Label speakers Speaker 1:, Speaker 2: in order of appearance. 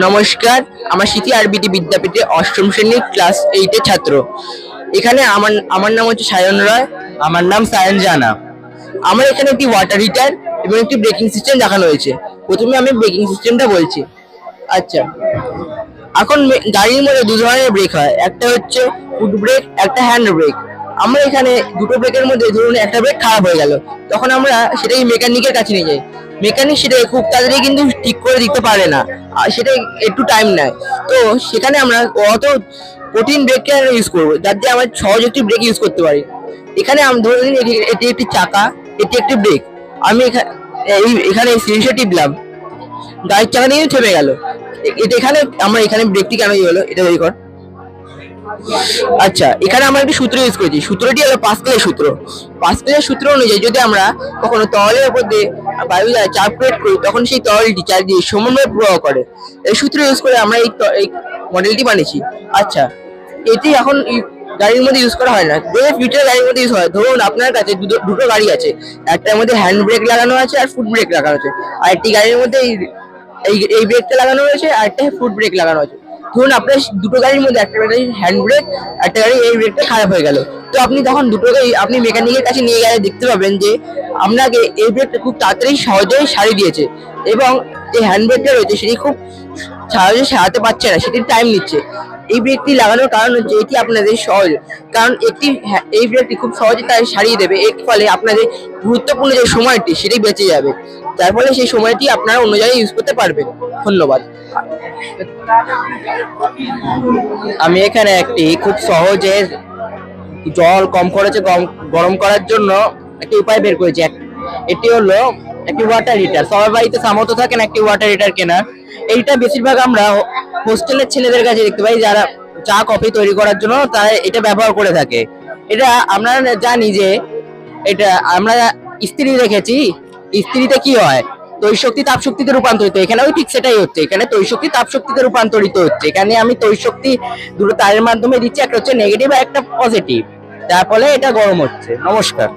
Speaker 1: নমস্কার, আমার স্মৃতি আরবিটি বিদ্যাপীঠে অষ্টম শ্রেণীর ক্লাস 8 এর ছাত্র। এখানে আমার আমার নাম হচ্ছে সায়ন রায়।
Speaker 2: আমার নাম সায়ন জানা।
Speaker 1: আমার এখানে একটি ওয়াটার হিটার এবং একটি ব্রেকিং সিস্টেম দেখানো হয়েছে। প্রথমে আমি ব্রেকিং সিস্টেমটা বলছি। আচ্ছা, এখন গাড়ির মধ্যে দু ধরনের ব্রেক হয়, একটা হচ্ছে ফুট ব্রেক, একটা হ্যান্ড ব্রেক। আমরা এখানে দুটো ব্রেকের মধ্যে ধরুন একটা ব্রেক খারাপ হয়ে গেল, তখন আমরা সেটাই মেকানিকের কাছে নিয়ে যাই। মেকানিক সেটা খুব তাড়াতাড়ি কিন্তু ঠিক করে দিতে পারে না, আর সেটা একটু টাইম নেয়। তো সেখানে আমরা অত কঠিন ব্রেককে ইউজ করবো, যার দিয়ে আমরা সহজ একটি ব্রেক ইউজ করতে পারি। এখানে আমি ধরে নিন এটি একটি চাকা, এটি একটি ব্রেক। আমি এখানে সিরিজে টিপলাম, গাড়ির চাকা নিয়ে থেমে গেল। এটা এখানে আমরা এখানে ব্রেকটি কেন হলো এটা তৈরি কর। আচ্ছা, এখানে আমরা একটি সূত্র ইউজ করেছি। সূত্রটি হলো পাস্কেলের সূত্র। পাস্কেলের সূত্র অনুযায়ী যদি আমরা কখনো তরলের উপর দিয়ে বায়ু দ্বারা চাপ প্রয়োগ করি, তখন সেই তরলটি চারিদিকে সমানভাবে প্রবাহ করে। এই সূত্র ইউজ করে আমরা এই মডেলটি বানিয়েছি। আচ্ছা, এটি এখন গাড়ির মধ্যে ইউজ করা হয় না, ফিউচার গাড়ির মধ্যে ইউজ হয়। ধরুন আপনার কাছে দুটো গাড়ি আছে, একটার মধ্যে হ্যান্ড ব্রেক লাগানো আছে আর ফুট ব্রেক লাগানো আছে, আর একটি গাড়ির মধ্যে এই ব্রেকটা লাগানো রয়েছে আর একটা ফুট ব্রেক লাগানো আছে। ধরুন আপনার দুটো গাড়ির মধ্যে একটা গাড়ির হ্যান্ড ব্রেক, একটা গাড়ি এই ব্রেকটা খারাপ হয়ে গেল। তো আপনি তখন দুটো গাড়ি আপনি মেকানিকের কাছে নিয়ে গেলে দেখতে পাবেন যে আপনাকে এই ব্রেকটা খুব তাড়াতাড়ি সহজেই সারিয়ে দিয়েছে, এবং যে হ্যান্ড ব্রেকটা রয়েছে সেটি খুব সহজে সারাতে পারছে না, সেটি টাইম নিচ্ছে। এই ব্রেকটি লাগানোর কারণ হচ্ছে এটি আপনাদের সহজ, কারণ এই ব্রেকটি খুব সহজে তাই সারিয়ে দেবে। এর ফলে আপনাদের গুরুত্বপূর্ণ যে সময়টি সেটি বেঁচে যাবে, যার ফলে সেই সময়টি আপনারা অন্য জায়গায় ইউজ করতে পারবেন। ধন্যবাদ।
Speaker 2: আমি এখানে একটি খুব সহজে জল কম খরচে গরম করার জন্য একটি উপায় বের করেছি। এটি হলো একটি ওয়াটার হিটার। সবার বাড়িতে সামর্থ্য থাকে না একটি ওয়াটার হিটার কেনার। এইটা বেশিরভাগ আমরা হোস্টেলের ছেলেদের কাছে দেখতে পাই, যারা চা কফি তৈরি করার জন্য তারা এটা ব্যবহার করে থাকে। এটা আমরা জানি যে এটা আমরা ইস্ত্রি রেখেছি, ইস্ত্রিতে কি হয়, তৈশক্তি তাপ শক্তিতে রূপান্তরিত। এখানেও ঠিক সেটাই হচ্ছে, এখানে তৈশক্তি তাপ শক্তিতে রূপান্তরিত হচ্ছে। এখানে আমি তৈশক্তি দুটো তারের মাধ্যমে দিচ্ছি, একটা হচ্ছে নেগেটিভ আর একটা পজিটিভ, যার ফলে এটা গরম হচ্ছে। নমস্কার।